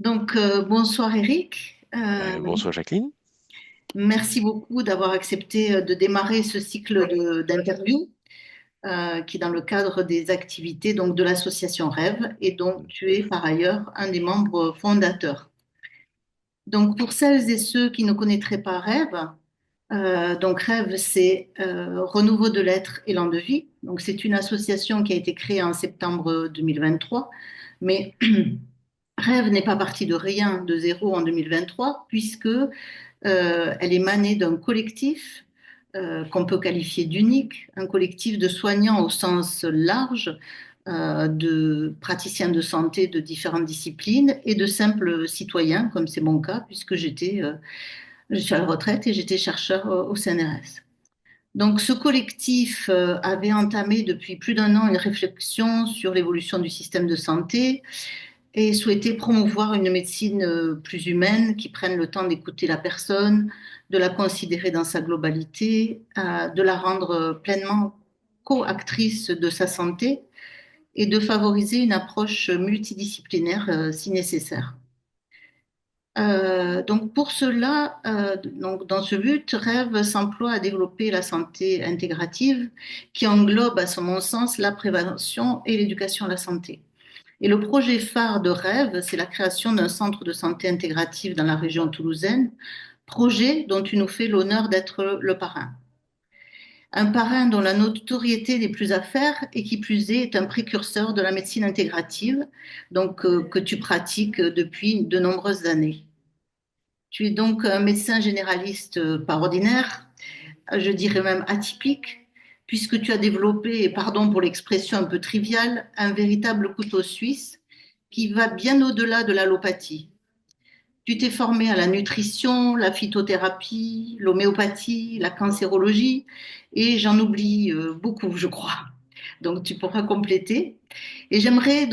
Bonsoir Eric. Bonsoir Jacqueline. Merci beaucoup d'avoir accepté de démarrer ce cycle d'interviews qui est dans le cadre des activités de l'association Rêve et dont tu es par ailleurs un des membres fondateurs. Donc, pour celles et ceux qui ne connaîtraient pas Rêve, Rêve, c'est Renouveau de l'être, élan de vie. Donc, c'est une association qui a été créée en septembre 2023, mais Rêve n'est pas partie de rien, de zéro en 2023, puisque elle émanait d'un collectif qu'on peut qualifier d'unique, un collectif de soignants au sens large, de praticiens de santé de différentes disciplines et de simples citoyens, comme c'est mon cas, puisque je suis à la retraite et j'étais chercheur au CNRS. Donc, ce collectif avait entamé depuis plus d'un an une réflexion sur l'évolution du système de santé et souhaitait promouvoir une médecine plus humaine qui prenne le temps d'écouter la personne, de la considérer dans sa globalité, de la rendre pleinement co-actrice de sa santé et de favoriser une approche multidisciplinaire si nécessaire. Pour cela, dans ce but, Rêve s'emploie à développer la santé intégrative qui englobe, à mon sens, la prévention et l'éducation à la santé. Et le projet phare de Rêve, c'est la création d'un centre de santé intégrative dans la région toulousaine, projet dont tu nous fais l'honneur d'être le parrain. Un parrain dont la notoriété n'est plus à faire et qui plus est un précurseur de la médecine intégrative, que tu pratiques depuis de nombreuses années. Tu es donc un médecin généraliste par ordinaire, je dirais même atypique, puisque tu as développé, et pardon pour l'expression un peu triviale, un véritable couteau suisse qui va bien au-delà de l'allopathie. Tu t'es formé à la nutrition, la phytothérapie, l'homéopathie, la cancérologie, et j'en oublie beaucoup, je crois. Donc tu pourras compléter. Et j'aimerais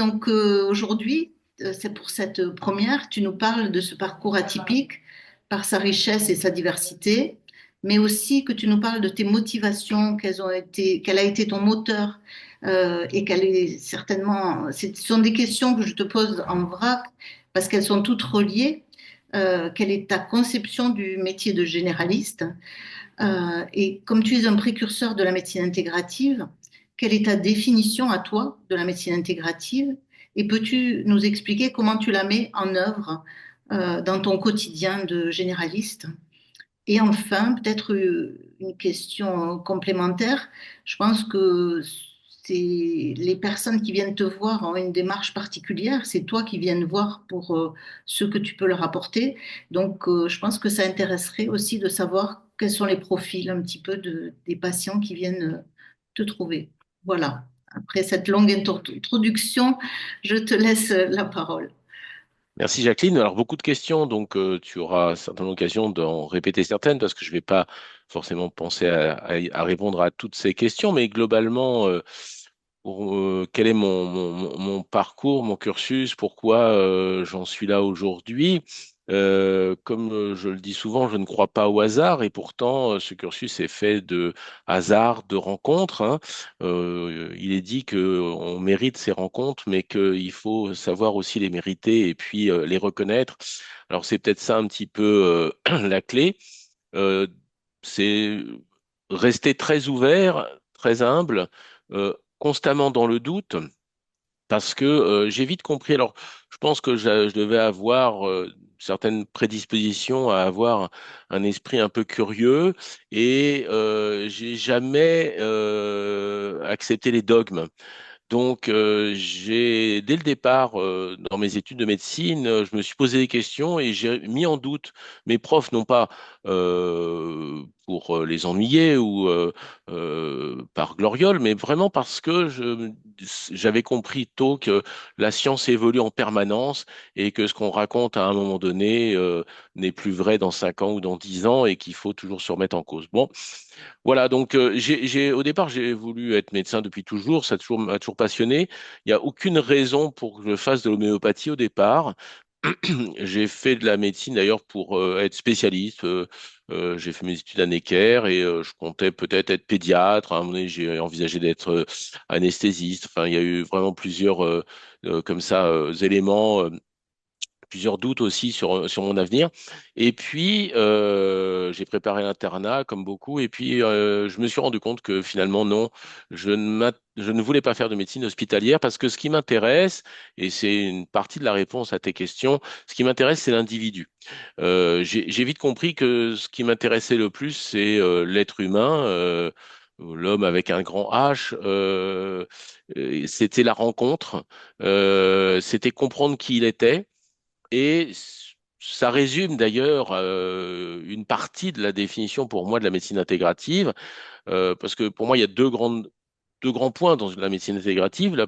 aujourd'hui, c'est pour cette première, tu nous parles de ce parcours atypique par sa richesse et sa diversité, mais aussi que tu nous parles de tes motivations, quel a été ton moteur et quelle est certainement, ce sont des questions que je te pose en vrac parce qu'elles sont toutes reliées. Quelle est ta conception du métier de généraliste? Et comme tu es un précurseur de la médecine intégrative, quelle est ta définition à toi de la médecine intégrative? Et peux-tu nous expliquer comment tu la mets en œuvre dans ton quotidien de généraliste? Et enfin, peut-être une question complémentaire. Je pense que les personnes qui viennent te voir ont une démarche particulière. C'est toi qui viens voir pour ce que tu peux leur apporter. Je pense que ça intéresserait aussi de savoir quels sont les profils un petit peu des patients qui viennent te trouver. Voilà. Après cette longue introduction, je te laisse la parole. Merci Jacqueline. Alors beaucoup de questions, donc tu auras certainement l'occasion d'en répéter certaines parce que je ne vais pas forcément penser à répondre à toutes ces questions, mais globalement, quel est mon parcours, mon cursus, pourquoi j'en suis là aujourd'hui? Comme je le dis souvent, je ne crois pas au hasard et pourtant ce cursus est fait de hasard, de rencontres, hein. Il est dit que on mérite ces rencontres, mais qu'il faut savoir aussi les mériter et puis les reconnaître. Alors c'est peut-être ça un petit peu la clé. Euh, c'est rester très ouvert, très humble, constamment dans le doute parce que j'ai vite compris. Alors, je pense que je devais avoir certaines prédispositions à avoir un esprit un peu curieux et j'ai jamais accepté les dogmes. Donc, dès le départ, dans mes études de médecine, je me suis posé des questions et j'ai mis en doute mes profs, non pas pour les ennuyer ou par gloriole, mais vraiment parce que j'avais compris tôt que la science évolue en permanence et que ce qu'on raconte à un moment donné n'est plus vrai dans 5 ans ou dans 10 ans et qu'il faut toujours se remettre en cause. Bon, voilà, donc au départ, j'ai voulu être médecin depuis toujours, m'a toujours passionné. Il n'y a aucune raison pour que je fasse de l'homéopathie au départ. J'ai fait de la médecine d'ailleurs pour être spécialiste. J'ai fait mes études à Necker et je comptais peut-être être pédiatre. À un moment donné, j'ai envisagé d'être anesthésiste. Enfin, il y a eu vraiment plusieurs comme ça éléments plusieurs doutes aussi sur mon avenir. Et puis, j'ai préparé l'internat comme beaucoup. Et puis, je me suis rendu compte que finalement, non, je ne voulais pas faire de médecine hospitalière parce que ce qui m'intéresse, et c'est une partie de la réponse à tes questions, ce qui m'intéresse, c'est l'individu. J'ai vite compris que ce qui m'intéressait le plus, c'est l'être humain. L'homme avec un grand H, c'était la rencontre, c'était comprendre qui il était, et ça résume d'ailleurs une partie de la définition pour moi de la médecine intégrative, parce que pour moi il y a deux grands points dans la médecine intégrative. Là,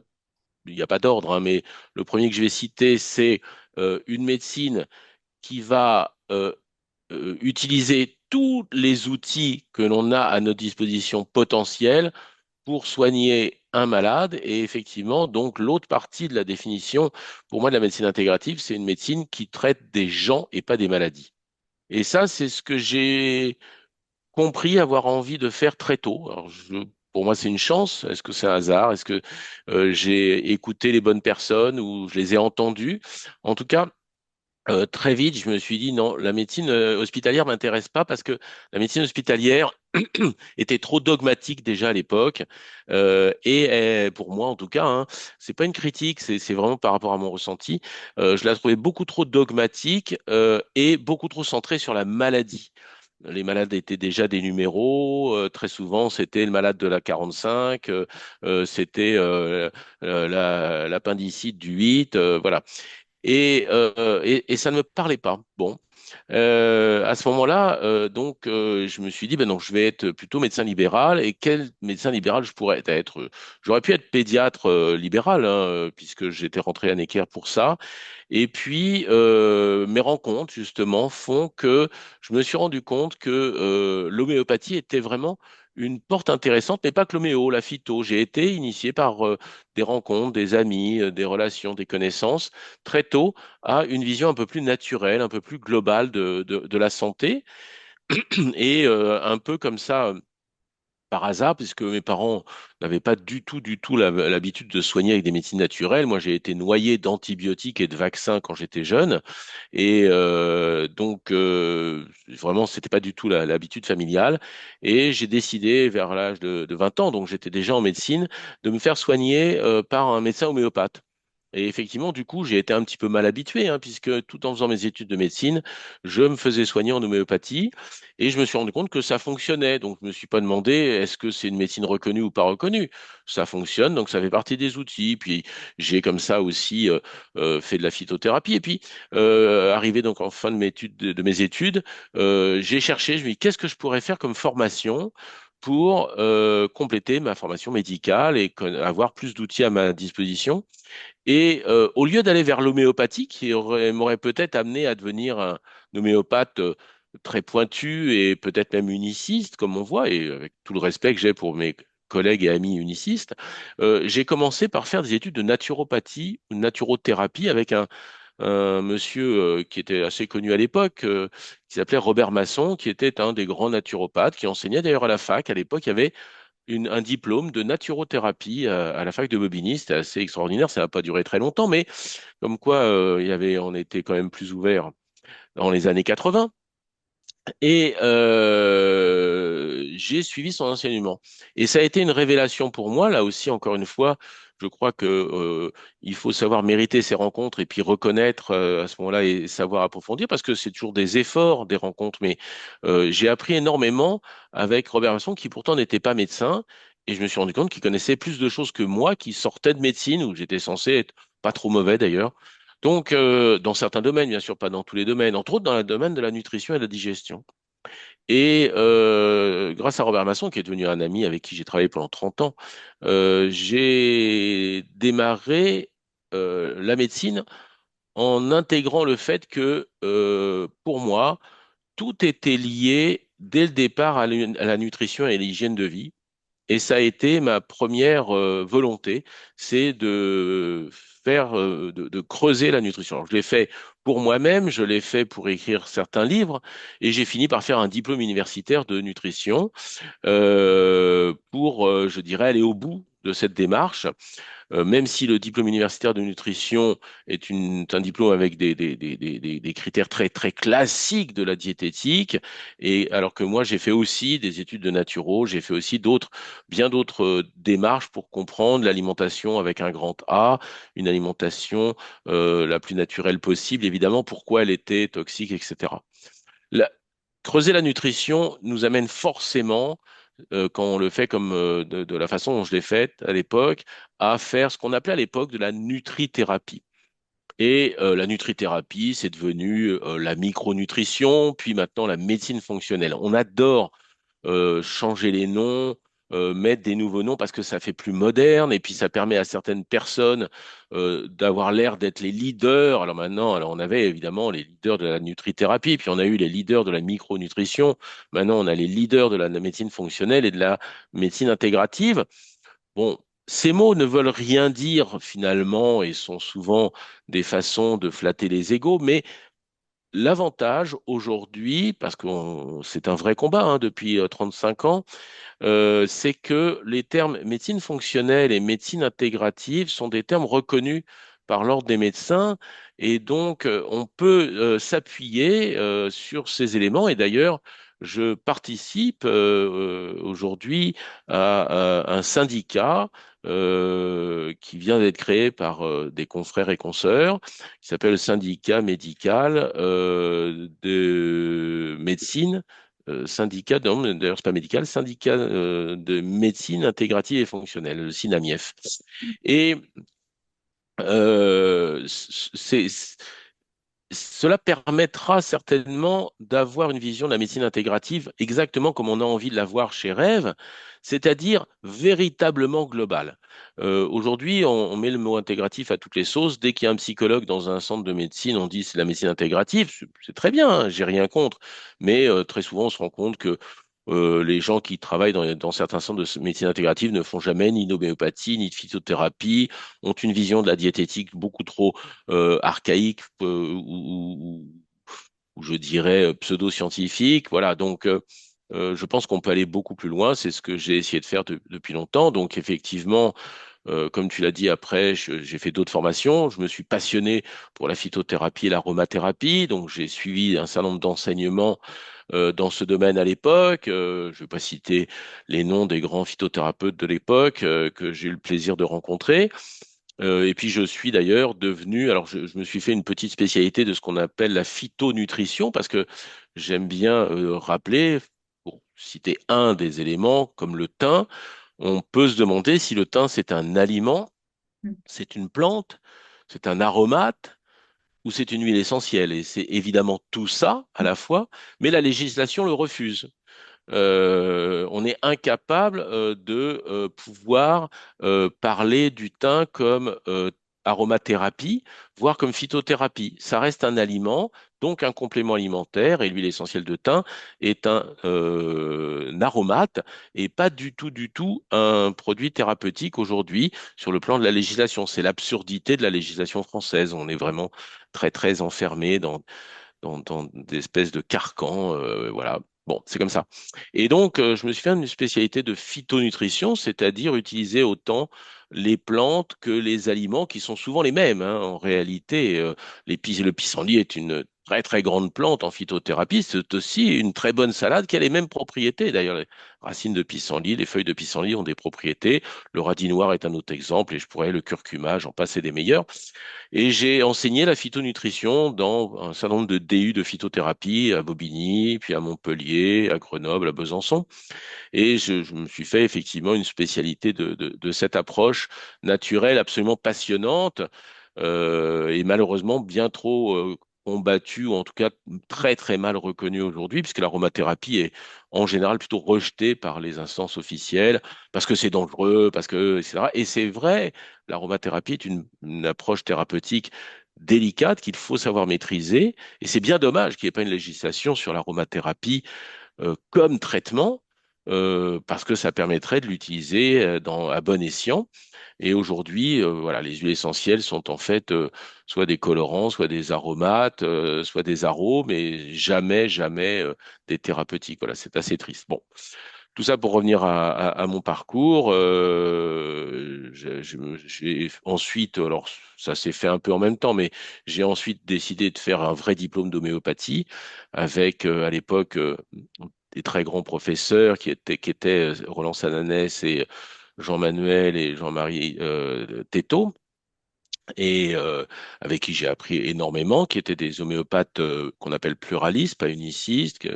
il n'y a pas d'ordre, hein, mais le premier que je vais citer, c'est une médecine qui va utiliser tous les outils que l'on a à notre disposition potentielle pour soigner un malade. Et effectivement, donc l'autre partie de la définition, pour moi, de la médecine intégrative, c'est une médecine qui traite des gens et pas des maladies. Et ça, c'est ce que j'ai compris avoir envie de faire très tôt. Pour moi, c'est une chance. Est-ce que c'est un hasard? Est-ce que j'ai écouté les bonnes personnes ou je les ai entendues? En tout cas, très vite, je me suis dit non, la médecine hospitalière m'intéresse pas parce que la médecine hospitalière était trop dogmatique déjà à l'époque. Et pour moi, en tout cas, hein, c'est pas une critique, c'est vraiment par rapport à mon ressenti. Je la trouvais beaucoup trop dogmatique et beaucoup trop centrée sur la maladie. Les malades étaient déjà des numéros. Très souvent, c'était le malade de la 45, c'était l'appendicite du 8, voilà. Et ça ne me parlait pas. Bon, à ce moment-là, je me suis dit, ben non, je vais être plutôt médecin libéral. Et quel médecin libéral je pourrais être? J'aurais pu être pédiatre libéral, hein, puisque j'étais rentré à Necker pour ça. Et puis, mes rencontres, justement, font que je me suis rendu compte que l'homéopathie était vraiment une porte intéressante, mais pas que l'homéo, la phyto. J'ai été initié par des rencontres, des amis, des relations, des connaissances, très tôt, à une vision un peu plus naturelle, un peu plus globale de la santé. Et un peu comme ça, par hasard, puisque mes parents n'avaient pas du tout l'habitude de soigner avec des médecines naturelles. Moi, j'ai été noyé d'antibiotiques et de vaccins quand j'étais jeune. Et vraiment, c'était pas du tout l'habitude familiale. Et j'ai décidé, vers l'âge de 20 ans, donc j'étais déjà en médecine, de me faire soigner par un médecin homéopathe. Et effectivement, du coup, j'ai été un petit peu mal habitué, hein, puisque tout en faisant mes études de médecine, je me faisais soigner en homéopathie et je me suis rendu compte que ça fonctionnait. Donc, je me suis pas demandé est-ce que c'est une médecine reconnue ou pas reconnue. Ça fonctionne, donc ça fait partie des outils. Puis, j'ai comme ça aussi fait de la phytothérapie. Et puis, arrivé donc en fin de mes études, j'ai cherché, je me dis qu'est-ce que je pourrais faire comme formation pour compléter ma formation médicale et avoir plus d'outils à ma disposition. Et au lieu d'aller vers l'homéopathie, m'aurait peut-être amené à devenir un homéopathe très pointu et peut-être même uniciste, comme on voit, et avec tout le respect que j'ai pour mes collègues et amis unicistes, j'ai commencé par faire des études de naturopathie ou de naturothérapie avec un monsieur qui était assez connu à l'époque, qui s'appelait Robert Masson, qui était un des grands naturopathes, qui enseignait d'ailleurs à la fac. À l'époque, il y avait un diplôme de naturothérapie à la fac de Bobigny. C'était assez extraordinaire. Ça n'a pas duré très longtemps, mais comme quoi on était quand même plus ouvert dans les années 80. Et j'ai suivi son enseignement. Et ça a été une révélation pour moi. Là aussi, encore une fois, je crois que il faut savoir mériter ses rencontres et puis reconnaître à ce moment-là et savoir approfondir parce que c'est toujours des efforts, des rencontres. Mais j'ai appris énormément avec Robert Masson, qui pourtant n'était pas médecin. Et je me suis rendu compte qu'il connaissait plus de choses que moi, qui sortais de médecine, où j'étais censé être pas trop mauvais d'ailleurs. Donc, dans certains domaines, bien sûr, pas dans tous les domaines, entre autres dans le domaine de la nutrition et de la digestion. Et grâce à Robert Masson, qui est devenu un ami avec qui j'ai travaillé pendant 30 ans, j'ai démarré la médecine en intégrant le fait que, pour moi, tout était lié dès le départ à la nutrition et à l'hygiène de vie. Et ça a été ma première volonté, c'est de faire, de creuser la nutrition. Alors, je l'ai fait pour moi-même, je l'ai fait pour écrire certains livres, et j'ai fini par faire un diplôme universitaire de nutrition pour, je dirais, aller au bout de cette démarche. Même si le diplôme universitaire de nutrition un diplôme avec des critères très, très classiques de la diététique, et alors que moi, j'ai fait aussi des études de naturo, j'ai fait aussi bien d'autres démarches pour comprendre l'alimentation avec un grand A, une alimentation la plus naturelle possible, évidemment, pourquoi elle était toxique, etc. La- Creuser la nutrition nous amène forcément quand on le fait comme de la façon dont je l'ai faite à l'époque, à faire ce qu'on appelait à l'époque de la nutrithérapie. Et la nutrithérapie, c'est devenu la micronutrition, puis maintenant la médecine fonctionnelle. On adore changer les noms, mettre des nouveaux noms parce que ça fait plus moderne et puis ça permet à certaines personnes d'avoir l'air d'être les leaders. Alors maintenant, alors on avait évidemment les leaders de la nutrithérapie, puis on a eu les leaders de la micronutrition. Maintenant, on a les leaders de la médecine fonctionnelle et de la médecine intégrative. Bon, ces mots ne veulent rien dire finalement et sont souvent des façons de flatter les égos, mais l'avantage aujourd'hui, parce que c'est un vrai combat depuis 35 ans, c'est que les termes médecine fonctionnelle et médecine intégrative sont des termes reconnus par l'ordre des médecins et donc on peut s'appuyer sur ces éléments. Et d'ailleurs, je participe aujourd'hui à un syndicat qui vient d'être créé par des confrères et consoeurs, qui s'appelle le syndicat médical de médecine syndicat, non, d'ailleurs c'est pas médical, syndicat de médecine intégrative et fonctionnelle, le SINAMIEF. Et euh, c'est, cela permettra certainement d'avoir une vision de la médecine intégrative exactement comme on a envie de la voir chez Rêve, c'est-à-dire véritablement globale. Aujourd'hui, on met le mot intégratif à toutes les sauces. Dès qu'il y a un psychologue dans un centre de médecine, on dit c'est la médecine intégrative. C'est très bien, hein, j'ai rien contre. Mais très souvent, on se rend compte que les gens qui travaillent dans certains centres de médecine intégrative ne font jamais ni d'homéopathie, ni de phytothérapie, ont une vision de la diététique beaucoup trop archaïque ou je dirais pseudo-scientifique. Voilà, donc je pense qu'on peut aller beaucoup plus loin. C'est ce que j'ai essayé de faire depuis longtemps. Donc effectivement, comme tu l'as dit, après, j'ai fait d'autres formations. Je me suis passionné pour la phytothérapie et l'aromathérapie. Donc j'ai suivi un certain nombre d'enseignements dans ce domaine à l'époque. Je ne vais pas citer les noms des grands phytothérapeutes de l'époque que j'ai eu le plaisir de rencontrer. Et puis je suis d'ailleurs devenu, alors je me suis fait une petite spécialité de ce qu'on appelle la phytonutrition parce que j'aime bien rappeler, pour citer un des éléments comme le thym, on peut se demander si le thym c'est un aliment, c'est une plante, c'est un aromate ou c'est une huile essentielle. Et c'est évidemment tout ça à la fois, mais la législation le refuse. On est incapable de pouvoir parler du thym comme aromathérapie, voire comme phytothérapie. Ça reste un aliment, donc un complément alimentaire, et l'huile essentielle de thym est un aromate et pas du tout un produit thérapeutique aujourd'hui sur le plan de la législation. C'est l'absurdité de la législation française. On est vraiment très, très enfermé dans des espèces de carcans. Voilà. Bon, c'est comme ça. Et donc, je me suis fait une spécialité de phytonutrition, c'est-à-dire utiliser autant les plantes que les aliments, qui sont souvent les mêmes, hein. En réalité, le pissenlit est une très très grande plante en phytothérapie. C'est aussi une très bonne salade qui a les mêmes propriétés. D'ailleurs, les racines de pissenlit, les feuilles de pissenlit ont des propriétés. Le radis noir est un autre exemple, et je pourrais le curcuma, j'en passe et des meilleurs. Et j'ai enseigné la phytonutrition dans un certain nombre de DU de phytothérapie à Bobigny, puis à Montpellier, à Grenoble, à Besançon. Et je me suis fait effectivement une spécialité de cette approche naturelle absolument passionnante et malheureusement bien trop combattue, ou en tout cas très très mal reconnue aujourd'hui, puisque l'aromathérapie est en général plutôt rejetée par les instances officielles, parce que c'est dangereux, parce que, etc. Et c'est vrai, l'aromathérapie est une approche thérapeutique délicate qu'il faut savoir maîtriser, et c'est bien dommage qu'il n'y ait pas une législation sur l'aromathérapie comme traitement, parce que ça permettrait de l'utiliser à bon escient. Et aujourd'hui, voilà, les huiles essentielles sont en fait soit des colorants, soit des aromates, soit des arômes, mais jamais des thérapeutiques. Voilà, c'est assez triste. Bon, Tout ça pour revenir à mon parcours. J'ai ensuite, alors ça s'est fait un peu en même temps, mais j'ai ensuite décidé de faire un vrai diplôme d'homéopathie avec à l'époque des très grands professeurs qui étaient Roland Sananès et Jean-Manuel et Jean-Marie Théteau et avec qui j'ai appris énormément, qui étaient des homéopathes qu'on appelle pluralistes, pas unicistes,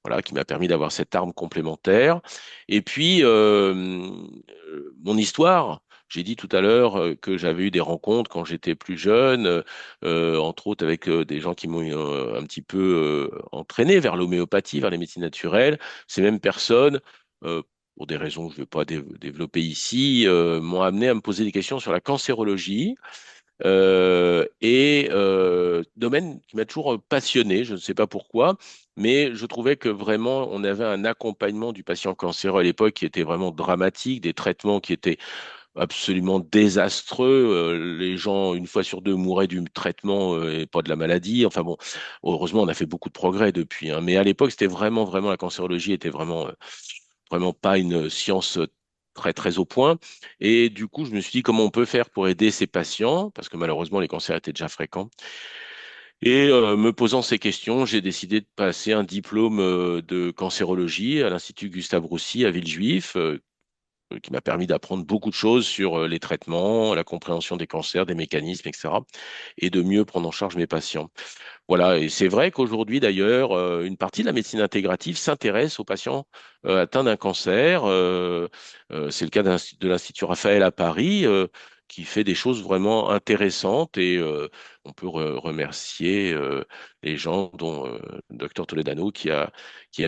voilà, qui m'a permis d'avoir cette arme complémentaire. Et puis, mon histoire, j'ai dit tout à l'heure que j'avais eu des rencontres quand j'étais plus jeune, entre autres avec des gens qui m'ont un petit peu entraîné vers l'homéopathie, vers les médecines naturelles. Ces mêmes personnes, euh, pour des raisons que je ne vais pas développer ici, m'ont amené à me poser des questions sur la cancérologie domaine qui m'a toujours passionné, je ne sais pas pourquoi, mais je trouvais que vraiment on avait un accompagnement du patient cancéreux à l'époque qui était vraiment dramatique, des traitements qui étaient absolument désastreux. Les gens, une fois sur deux, mouraient du traitement et pas de la maladie. Enfin bon, heureusement, on a fait beaucoup de progrès depuis, hein. Mais à l'époque, c'était vraiment, la cancérologie était vraiment pas une science très très au point. Et du coup, je me suis dit comment on peut faire pour aider ces patients, parce que malheureusement les cancers étaient déjà fréquents. Et me posant ces questions, j'ai décidé de passer un diplôme de cancérologie à l'Institut Gustave Roussy à Villejuif, qui m'a permis d'apprendre beaucoup de choses sur les traitements, la compréhension des cancers, des mécanismes, etc., et de mieux prendre en charge mes patients. Voilà, et c'est vrai qu'aujourd'hui, d'ailleurs, une partie de la médecine intégrative s'intéresse aux patients atteints d'un cancer. C'est le cas de l'Institut Raphaël à Paris, qui fait des choses vraiment intéressantes et on peut remercier les gens, dont le docteur Toledano qui a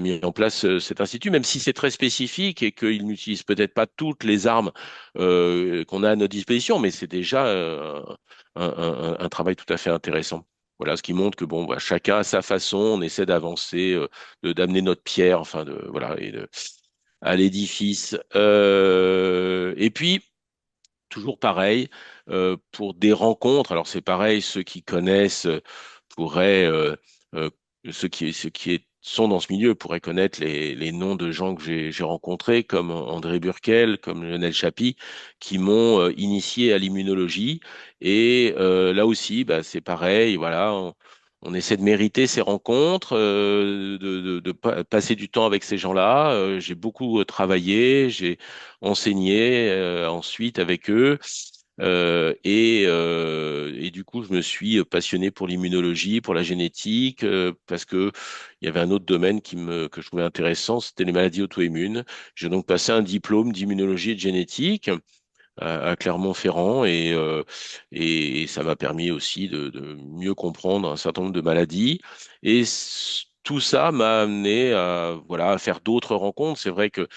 mis en place cet institut, même si c'est très spécifique et qu'il n'utilise peut-être pas toutes les armes qu'on a à notre disposition, mais c'est déjà un travail tout à fait intéressant. Voilà, ce qui montre que bon, bah, chacun à sa façon, on essaie d'avancer, d'amener notre pierre, enfin voilà, à l'édifice. Et puis toujours pareil pour des rencontres. Alors c'est pareil, ceux qui connaissent pourraient, euh, sont dans ce milieu pourraient connaître les noms de gens que j'ai rencontrés, comme André Burkel, comme Lionel Chapie, qui m'ont initié à l'immunologie. Et là aussi, bah, c'est pareil. Voilà. On essaie de mériter ces rencontres, passer du temps avec ces gens-là. J'ai beaucoup travaillé, j'ai enseigné ensuite avec eux. Et du coup, je me suis passionné pour l'immunologie, pour la génétique, parce que il y avait un autre domaine que je trouvais intéressant, c'était les maladies auto-immunes. J'ai donc passé un diplôme d'immunologie et de génétique à Clermont-Ferrand et ça m'a permis aussi de mieux comprendre un certain nombre de maladies. Et tout ça m'a amené voilà, à faire d'autres rencontres. C'est vrai que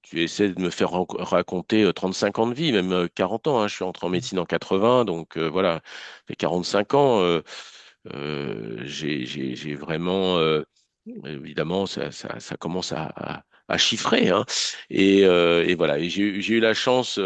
tu essaies de me faire raconter 35 ans de vie, même 40 ans, hein. Je suis entré en médecine en 80, donc voilà, ça fait 45 ans. J'ai vraiment, évidemment, ça commence à chiffrer, hein. Et voilà, et j'ai eu la chance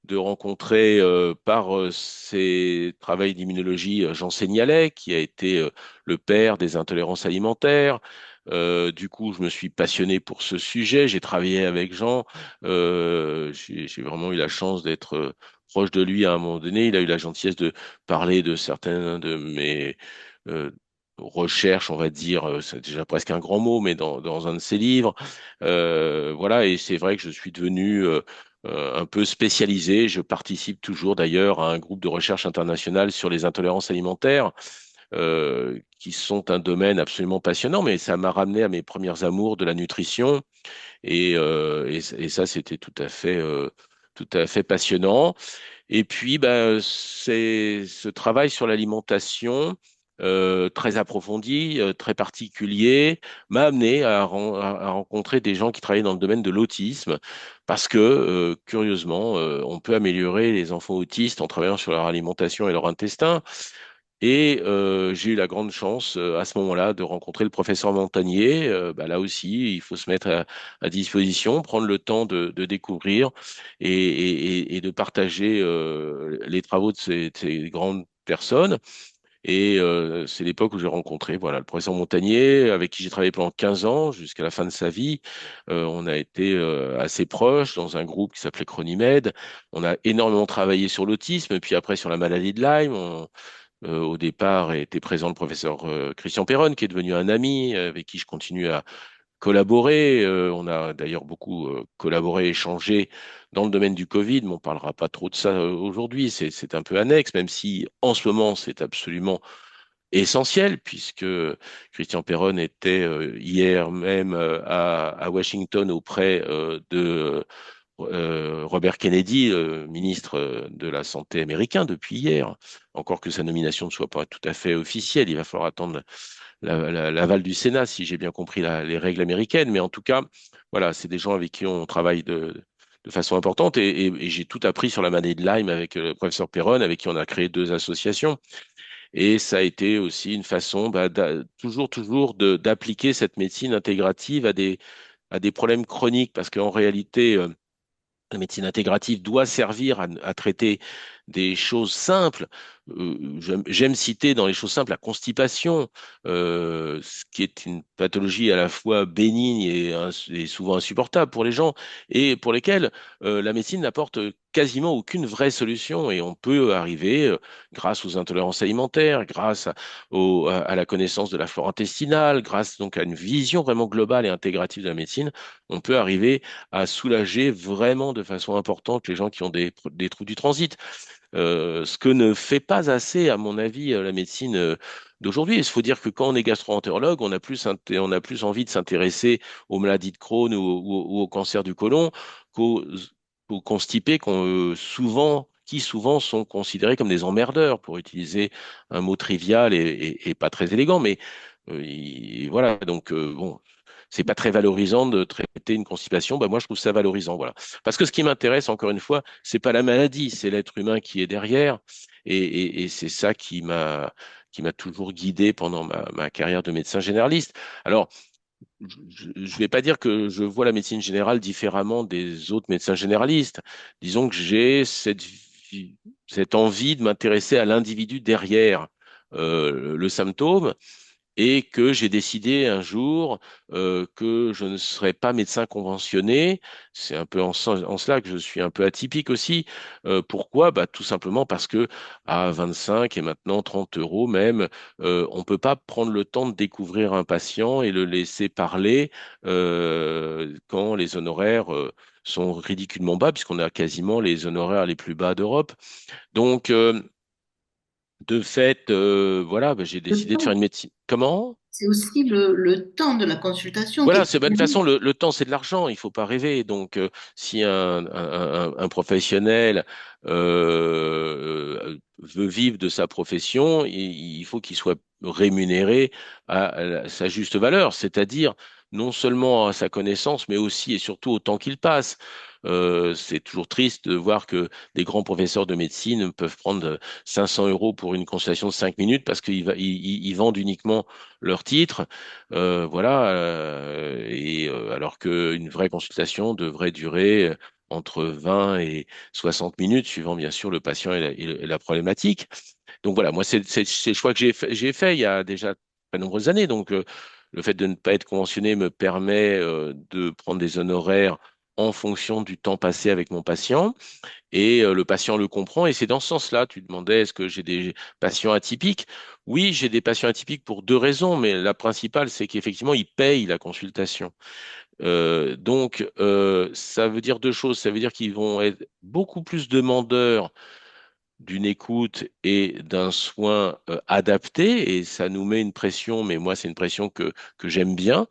de rencontrer par ces travaux d'immunologie Jean Seignalais, qui a été le père des intolérances alimentaires. Du coup, je me suis passionné pour ce sujet. J'ai travaillé avec Jean. J'ai vraiment eu la chance d'être proche de lui à un moment donné. Il a eu la gentillesse de parler de certains de mes euh, recherches, on va dire. C'est déjà presque un grand mot, mais dans un de ses livres. Voilà, et c'est vrai que je suis devenu un peu spécialisé. Je participe toujours d'ailleurs à un groupe de recherche internationale sur les intolérances alimentaires qui sont un domaine absolument passionnant, mais ça m'a ramené à mes premières amours de la nutrition et ça, c'était tout à fait passionnant. Et puis, ben, c'est ce travail sur l'alimentation très approfondi, très particulier, m'a amené à rencontrer des gens qui travaillaient dans le domaine de l'autisme, parce que, curieusement, on peut améliorer les enfants autistes en travaillant sur leur alimentation et leur intestin. Et j'ai eu la grande chance à ce moment-là de rencontrer le professeur Montagnier. Bah, là aussi, il faut se mettre à disposition, prendre le temps de découvrir et de partager les travaux de ces grandes personnes. Et c'est l'époque où j'ai rencontré voilà, le professeur Montagnier, avec qui j'ai travaillé pendant 15 ans, jusqu'à la fin de sa vie. On a été assez proches dans un groupe qui s'appelait Chronimède. On a énormément travaillé sur l'autisme, puis après sur la maladie de Lyme. Au départ était présent le professeur Christian Perron, qui est devenu un ami, avec qui je continue à collaborer. On a d'ailleurs beaucoup collaboré, échangé dans le domaine du Covid, mais on parlera pas trop de ça aujourd'hui. C'est un peu annexe, même si en ce moment c'est absolument essentiel, puisque Christian Perron était hier même à Washington auprès de Robert Kennedy, ministre de la Santé américain depuis hier. Encore que sa nomination ne soit pas tout à fait officielle, il va falloir attendre l'aval du Sénat, si j'ai bien compris les règles américaines. Mais en tout cas, voilà, c'est des gens avec qui on travaille de façon importante. Et j'ai tout appris sur la maladie de Lyme avec le professeur Perron, avec qui on a créé deux associations. Et ça a été aussi une façon, bah, toujours d'appliquer cette médecine intégrative à des problèmes chroniques, parce qu'en réalité, la médecine intégrative doit servir à traiter des choses simples. J'aime citer dans les choses simples la constipation, ce qui est une pathologie à la fois bénigne et souvent insupportable pour les gens, et pour lesquels la médecine n'apporte quasiment aucune vraie solution. Et on peut arriver, grâce aux intolérances alimentaires, grâce à la connaissance de la flore intestinale, grâce donc à une vision vraiment globale et intégrative de la médecine, on peut arriver à soulager vraiment de façon importante les gens qui ont des troubles du transit. Ce que ne fait pas assez, à mon avis, la médecine d'aujourd'hui. Il faut dire que quand on est gastro-entérologue, on a plus envie de s'intéresser aux maladies de Crohn ou au cancer du côlon qu'aux constipés qui souvent sont considérés comme des emmerdeurs, pour utiliser un mot trivial et pas très élégant. Mais voilà, donc bon, c'est pas très valorisant de traiter une constipation. Bah, moi, je trouve ça valorisant, voilà. Parce que ce qui m'intéresse, encore une fois, c'est pas la maladie, c'est l'être humain qui est derrière. Et c'est ça qui m'a toujours guidé pendant ma carrière de médecin généraliste. Alors, je vais pas dire que je vois la médecine générale différemment des autres médecins généralistes. Disons que j'ai cette envie de m'intéresser à l'individu derrière le symptôme, et que j'ai décidé un jour que je ne serais pas médecin conventionné. C'est un peu en cela que je suis un peu atypique aussi. Pourquoi? Bah, tout simplement parce que à 25 et maintenant 30 euros même, on peut pas prendre le temps de découvrir un patient et le laisser parler quand les honoraires sont ridiculement bas, puisqu'on a quasiment les honoraires les plus bas d'Europe. Donc, de fait, voilà, bah, j'ai Le décidé de faire temps, une médecine. Comment? c'est aussi le temps de la consultation qui Voilà, est c'est bah, de toute façon le temps c'est de l'argent, il faut pas rêver. Donc si un professionnel veut vivre de sa profession, il faut qu'il soit rémunéré à sa juste valeur, c'est-à-dire non seulement à sa connaissance, mais aussi et surtout au temps qu'il passe. C'est toujours triste de voir que des grands professeurs de médecine peuvent prendre 500 euros pour une consultation de 5 minutes parce ils vendent uniquement leur titre. Voilà, alors qu'une vraie consultation devrait durer entre 20 et 60 minutes, suivant bien sûr le patient et la problématique. Donc voilà, moi, c'est le choix que j'ai fait il y a déjà de nombreuses années. Donc, le fait de ne pas être conventionné me permet de prendre des honoraires en fonction du temps passé avec mon patient. Et le patient le comprend. Et c'est dans ce sens-là, tu demandais, est-ce que j'ai des patients atypiques? Oui, j'ai des patients atypiques pour deux raisons, mais la principale, c'est qu'effectivement, ils payent la consultation. Ça veut dire deux choses. Ça veut dire qu'ils vont être beaucoup plus demandeurs d'une écoute et d'un soin adapté, et ça nous met une pression, mais moi, c'est une pression que j'aime bien.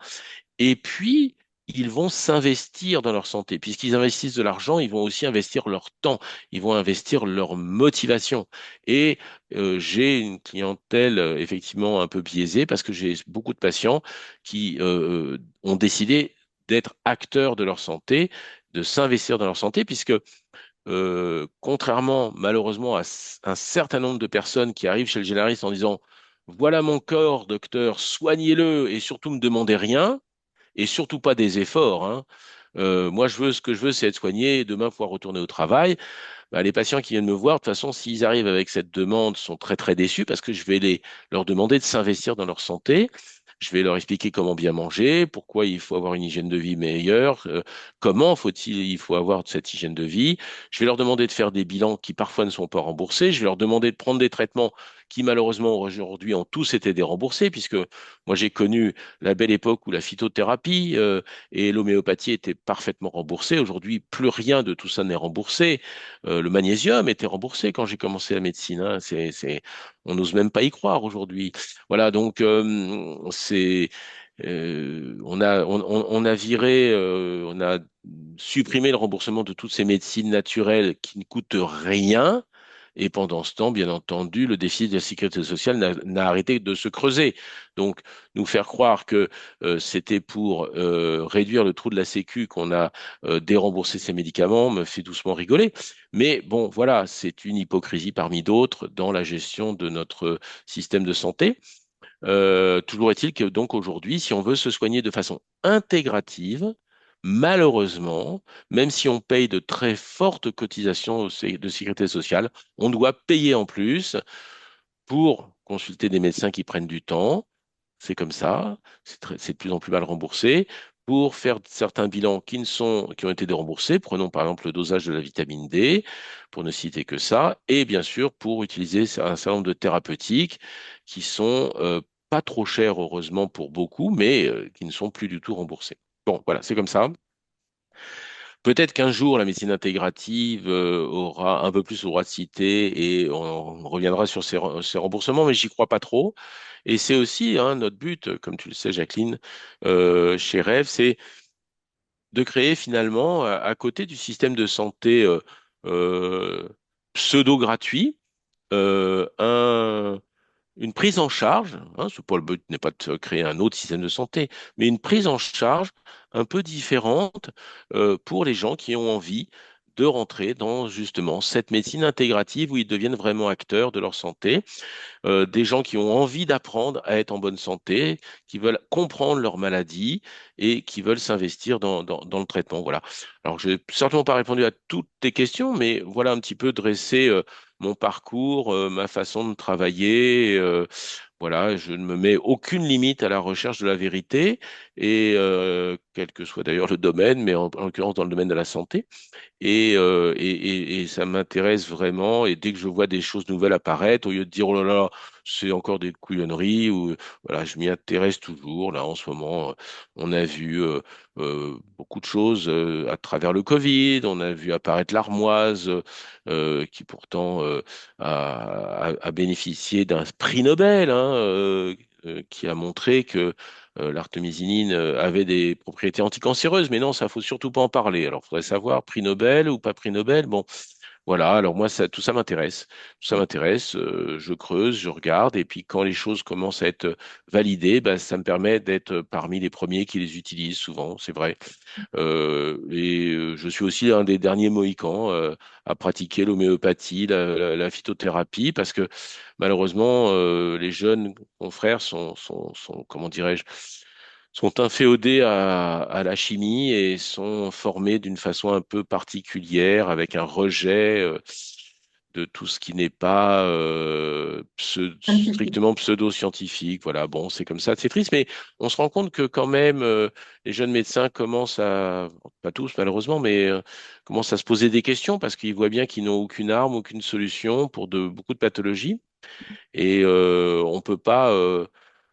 Et puis, ils vont s'investir dans leur santé. Puisqu'ils investissent de l'argent, ils vont aussi investir leur temps, ils vont investir leur motivation. Et j'ai une clientèle effectivement un peu biaisée, parce que j'ai beaucoup de patients qui ont décidé d'être acteurs de leur santé, de s'investir dans leur santé, puisque contrairement malheureusement un certain nombre de personnes qui arrivent chez le généraliste en disant, voilà mon corps, docteur, soignez-le et surtout me demandez rien, et surtout pas des efforts, hein. Moi, ce que je veux, c'est être soigné et demain pouvoir retourner au travail. Bah, les patients qui viennent me voir, de toute façon, s'ils arrivent avec cette demande, sont très très déçus parce que je vais leur demander de s'investir dans leur santé. Je vais leur expliquer comment bien manger, pourquoi il faut avoir une hygiène de vie meilleure, comment il faut avoir cette hygiène de vie. Je vais leur demander de faire des bilans qui parfois ne sont pas remboursés. Je vais leur demander de prendre des traitements qui malheureusement aujourd'hui ont tous été déremboursés, puisque moi j'ai connu la belle époque où la phytothérapie et l'homéopathie étaient parfaitement remboursées. Aujourd'hui, plus rien de tout ça n'est remboursé. Le magnésium était remboursé quand j'ai commencé la médecine, hein. On n'ose même pas y croire aujourd'hui. Voilà, donc on a viré, on a supprimé le remboursement de toutes ces médecines naturelles qui ne coûtent rien. Et pendant ce temps, bien entendu, le déficit de la sécurité sociale n'a arrêté de se creuser. Donc, nous faire croire que c'était pour réduire le trou de la Sécu qu'on a déremboursé ces médicaments me fait doucement rigoler. Mais bon, voilà, c'est une hypocrisie parmi d'autres dans la gestion de notre système de santé. Toujours est-il que donc aujourd'hui, si on veut se soigner de façon intégrative, malheureusement, même si on paye de très fortes cotisations de sécurité sociale, on doit payer en plus pour consulter des médecins qui prennent du temps. C'est comme ça, c'est de plus en plus mal remboursé. Pour faire certains bilans qui ont été déremboursés, prenons par exemple le dosage de la vitamine D, pour ne citer que ça, et bien sûr pour utiliser un certain nombre de thérapeutiques qui sont pas trop chères, heureusement pour beaucoup, mais qui ne sont plus du tout remboursées. Bon, voilà, c'est comme ça. Peut-être qu'un jour, la médecine intégrative aura un peu plus le droit de citer et on reviendra sur ces remboursements, mais j'y crois pas trop. Et c'est aussi hein, notre but, comme tu le sais, Jacqueline, chez Rêve, c'est de créer finalement, à côté du système de santé euh, pseudo-gratuit, une prise en charge, hein, le but n'est pas de créer un autre système de santé, mais une prise en charge un peu différente pour les gens qui ont envie de rentrer dans justement cette médecine intégrative où ils deviennent vraiment acteurs de leur santé, des gens qui ont envie d'apprendre à être en bonne santé, qui veulent comprendre leur maladie et qui veulent s'investir dans le traitement. Voilà. Alors, je n'ai certainement pas répondu à toutes tes questions, mais voilà un petit peu dresser mon parcours, ma façon de travailler. Voilà, je ne me mets aucune limite à la recherche de la vérité, et quel que soit d'ailleurs le domaine, mais en l'occurrence dans le domaine de la santé. Et ça m'intéresse vraiment. Et dès que je vois des choses nouvelles apparaître, au lieu de dire oh là là, c'est encore des couillonneries, ou voilà, je m'y intéresse toujours. Là, en ce moment, on a vu beaucoup de choses à travers le Covid. On a vu apparaître l'armoise, qui pourtant a bénéficié d'un prix Nobel, hein, qui a montré que l'artémisinine avait des propriétés anticancéreuses, mais non, ça faut surtout pas en parler. Alors, il faudrait savoir prix Nobel ou pas prix Nobel. Bon, voilà. Alors moi, tout ça m'intéresse. Tout ça m'intéresse. Je creuse, je regarde, et puis quand les choses commencent à être validées, ben, ça me permet d'être parmi les premiers qui les utilisent souvent. C'est vrai. Je suis aussi un des derniers Mohicans à pratiquer l'homéopathie, la phytothérapie, parce que malheureusement, les jeunes confrères comment dirais-je, sont inféodés à la chimie et sont formés d'une façon un peu particulière, avec un rejet de tout ce qui n'est pas strictement pseudo-scientifique. Voilà, bon, c'est comme ça, c'est triste, mais on se rend compte que quand même, les jeunes médecins commencent pas tous malheureusement, mais commencent à se poser des questions parce qu'ils voient bien qu'ils n'ont aucune arme, aucune solution pour beaucoup de pathologies. Et on peut pas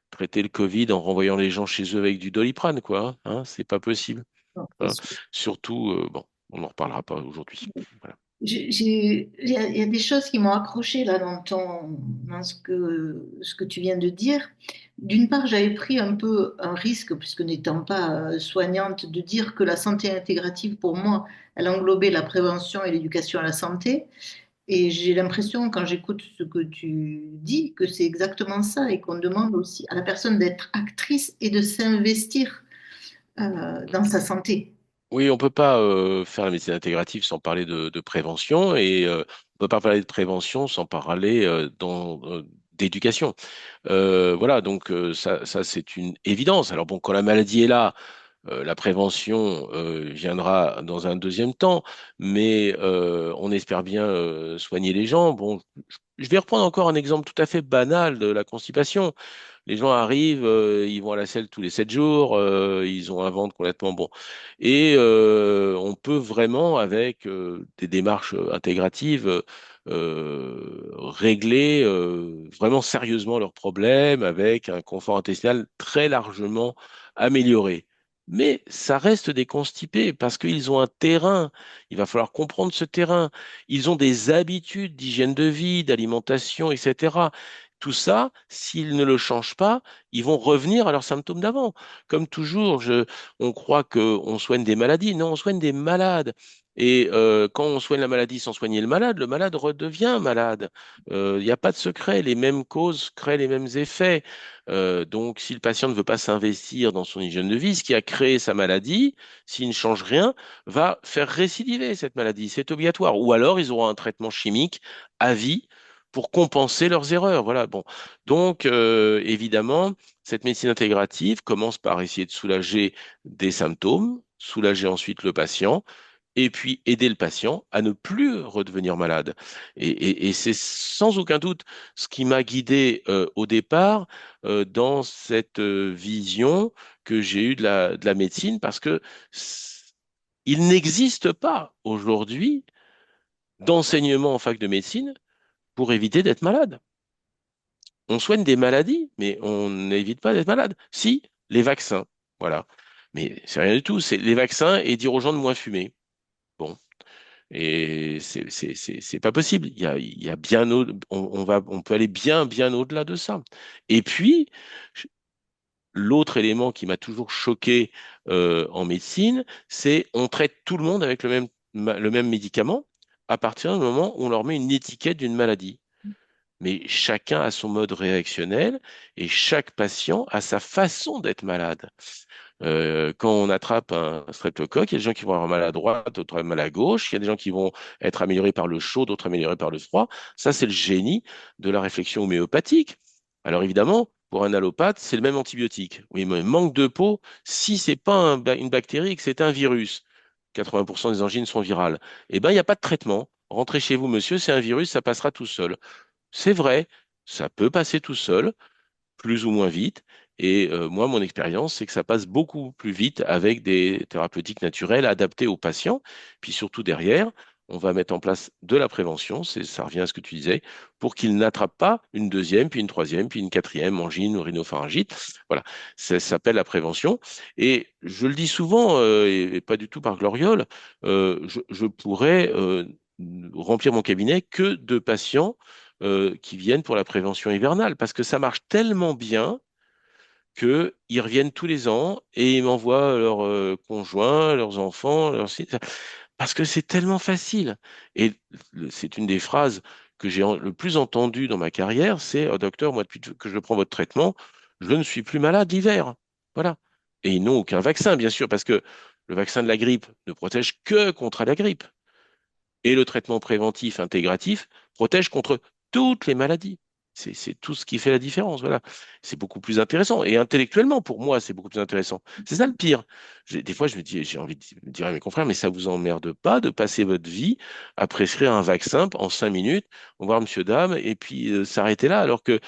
traiter le Covid en renvoyant les gens chez eux avec du Doliprane, quoi. Hein, c'est pas possible. Hein. Surtout, bon, on n'en reparlera pas aujourd'hui. Voilà. Il y a des choses qui m'ont accroché là dans ce que tu viens de dire. D'une part, j'avais pris un peu un risque, puisque n'étant pas soignante, de dire que la santé intégrative, pour moi, elle englobait la prévention et l'éducation à la santé. Et j'ai l'impression, quand j'écoute ce que tu dis, que c'est exactement ça et qu'on demande aussi à la personne d'être actrice et de s'investir dans sa santé. Oui, on peut pas faire la médecine intégrative sans parler de prévention, et on peut pas parler de prévention sans parler d'éducation. Voilà, donc ça c'est une évidence. Alors bon, quand la maladie est là, La prévention viendra dans un deuxième temps, mais on espère bien soigner les gens. Bon, je vais reprendre encore un exemple tout à fait banal de la constipation. Les gens arrivent, ils vont à la selle tous les 7 jours, ils ont un ventre complètement bon. Et on peut vraiment, avec des démarches intégratives, régler vraiment sérieusement leurs problèmes avec un confort intestinal très largement amélioré. Mais ça reste des constipés parce qu'ils ont un terrain. Il va falloir comprendre ce terrain. Ils ont des habitudes d'hygiène de vie, d'alimentation, etc. Tout ça, s'ils ne le changent pas, ils vont revenir à leurs symptômes d'avant. Comme toujours, on croit qu'on soigne des maladies. Non, on soigne des malades. Et quand on soigne la maladie sans soigner le malade redevient malade. Il n'y a pas de secret. Les mêmes causes créent les mêmes effets. Donc, si le patient ne veut pas s'investir dans son hygiène de vie, ce qui a créé sa maladie, s'il ne change rien, va faire récidiver cette maladie. C'est obligatoire. Ou alors, ils auront un traitement chimique à vie pour compenser leurs erreurs. Voilà. Bon. Donc, évidemment, cette médecine intégrative commence par essayer de soulager des symptômes, soulager ensuite le patient, et puis aider le patient à ne plus redevenir malade. Et c'est sans aucun doute ce qui m'a guidé au départ dans cette vision que j'ai eue de la médecine, parce que il n'existe pas aujourd'hui d'enseignement en fac de médecine pour éviter d'être malade. On soigne des maladies, mais on n'évite pas d'être malade. Si, les vaccins, voilà. Mais c'est rien du tout. C'est les vaccins et dire aux gens de moins fumer. Bon. Et c'est pas possible. Il y a bien on peut aller bien au-delà de ça. Et puis, je- l'autre élément qui m'a toujours choqué en médecine, c'est on traite tout le monde avec le même médicament à partir du moment où on leur met une étiquette d'une maladie. Mais chacun a son mode réactionnel et chaque patient a sa façon d'être malade. Quand on attrape un streptocoque, il y a des gens qui vont avoir mal à droite, d'autres mal à gauche. Il y a des gens qui vont être améliorés par le chaud, d'autres améliorés par le froid. Ça, c'est le génie de la réflexion homéopathique. Alors évidemment, pour un allopathe, c'est le même antibiotique. Oui, mais manque de peau, si c'est pas une bactérie, que c'est un virus, 80% des angines sont virales, eh ben, il n'y a pas de traitement. Rentrez chez vous, monsieur, c'est un virus, ça passera tout seul. C'est vrai, ça peut passer tout seul, plus ou moins vite. Et moi, mon expérience, c'est que ça passe beaucoup plus vite avec des thérapeutiques naturelles adaptées aux patients. Puis surtout derrière, on va mettre en place de la prévention, ça revient à ce que tu disais, pour qu'ils n'attrapent pas une deuxième, puis une troisième, puis une quatrième angine ou rhinopharyngite. Voilà, ça s'appelle la prévention. Et je le dis souvent, et pas du tout par gloriole, je pourrais remplir mon cabinet que de patients qui viennent pour la prévention hivernale, parce que ça marche tellement bien qu'ils reviennent tous les ans et ils m'envoient leurs conjoints, leurs enfants, parce que c'est tellement facile. Et c'est une des phrases que j'ai le plus entendues dans ma carrière, c'est «Oh, docteur, moi, depuis que je prends votre traitement, je ne suis plus malade l'hiver.» Voilà. Et ils n'ont aucun vaccin, bien sûr, parce que le vaccin de la grippe ne protège que contre la grippe. Et le traitement préventif intégratif protège contre toutes les maladies. C'est tout ce qui fait la différence. Voilà. C'est beaucoup plus intéressant. Et intellectuellement, pour moi, c'est beaucoup plus intéressant. C'est ça le pire. Des fois, je me dis, j'ai envie de dire à mes confrères, mais ça vous emmerde pas de passer votre vie à prescrire un vaccin en 5 minutes, au revoir monsieur, dame, et puis s'arrêter là, alors que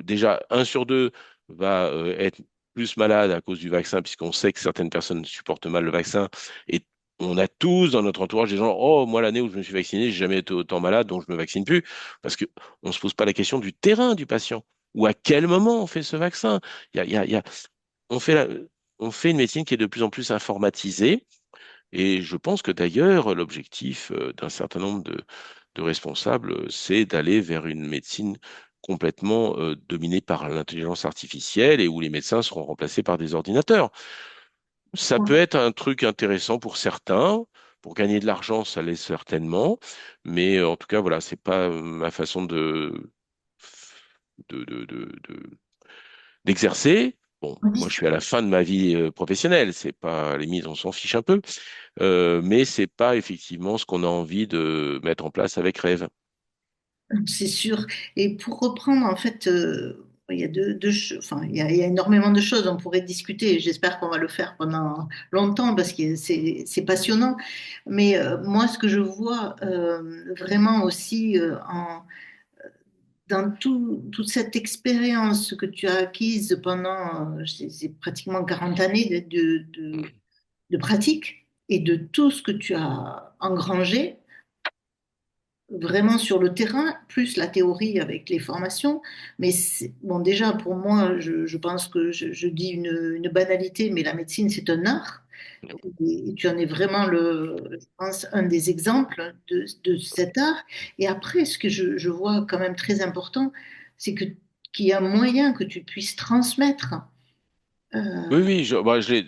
déjà, un sur deux va être plus malade à cause du vaccin, puisqu'on sait que certaines personnes supportent mal le vaccin, et on a tous dans notre entourage des gens, oh, moi, l'année où je me suis vacciné, j'ai jamais été autant malade, donc je me vaccine plus. Parce que on se pose pas la question du terrain du patient. Ou à quel moment on fait ce vaccin? Il y a- on fait on fait une médecine qui est de plus en plus informatisée. Et je pense que d'ailleurs, l'objectif d'un certain nombre de responsables, c'est d'aller vers une médecine complètement dominée par l'intelligence artificielle et où les médecins seront remplacés par des ordinateurs. Ça peut être un truc intéressant pour certains. Pour gagner de l'argent, ça l'est certainement. Mais en tout cas, voilà, c'est pas ma façon d'exercer. Bon, moi, je Oui. suis à la fin de ma vie professionnelle. C'est pas, à la limite, on s'en fiche un peu. Mais c'est pas effectivement ce qu'on a envie de mettre en place avec Rêve. C'est sûr. Et pour reprendre, en fait, il y a enfin, il y a énormément de choses. On pourrait discuter. J'espère qu'on va le faire pendant longtemps parce que c'est passionnant. Mais moi, ce que je vois vraiment aussi dans toute cette expérience que tu as acquise pendant c'est pratiquement 40 années de pratique et de tout ce que tu as engrangé vraiment sur le terrain, plus la théorie avec les formations. Mais bon, déjà, pour moi, je pense que je dis une banalité, mais la médecine, c'est un art. Et tu en es vraiment je pense, un des exemples de cet art. Et après, ce que je vois quand même très important, c'est qu'il y a moyen que tu puisses transmettre. Oui, Euh, oui,